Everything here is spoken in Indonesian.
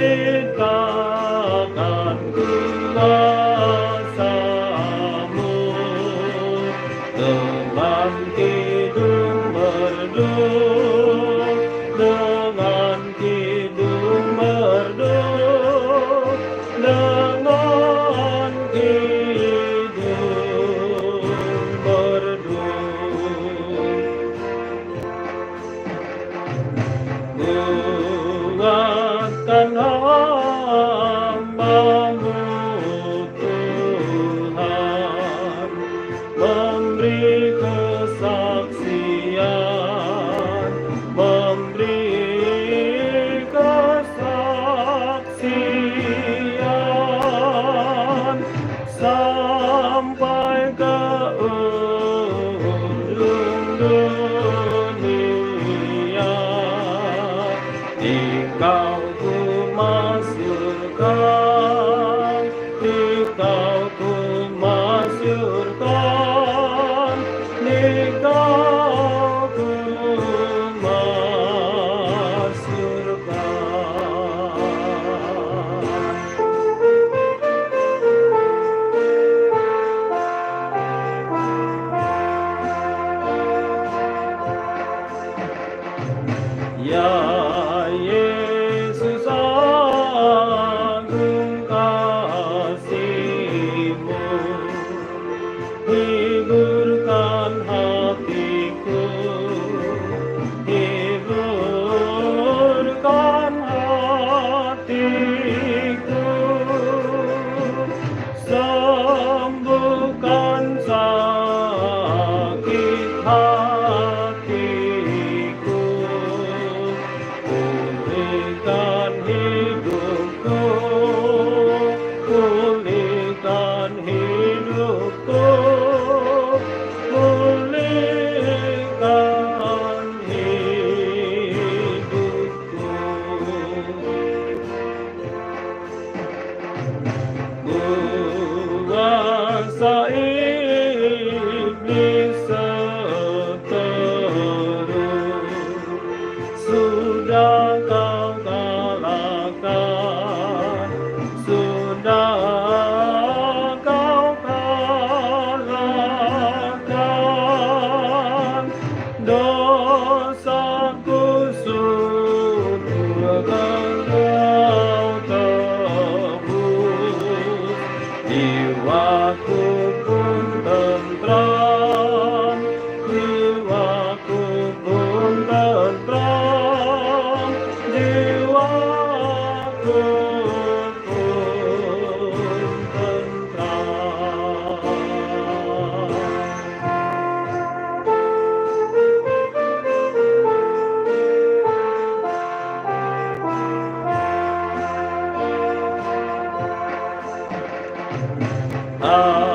ceritakan kuasamu dengan kidung merdu, dengan kidung merdu, dengan kidung merdu. Kuatkan hamba-Mu Tuhan, memberi kesaksian, memberi kesaksian sampai ke ujung dunia. Dikau ku masyurkan, Dikau ku masyurkan, Dikau ku masyurkan. Ya Yesus, agung kasih-Mu, hiburkan hatiku, hiburkan hatiku, sembuhkan sakit hatiku, pulihkan hidupku, pulihkan hidupku, pulihkan hidupku. Kuasa iblis seterus sudah Kau kalahkan, sudah Kau kalahkan. Dosaku sudah Kau tebus, jiwaku pun tentram, jiwaku pun tentram, jiwaku pun tentram. Ah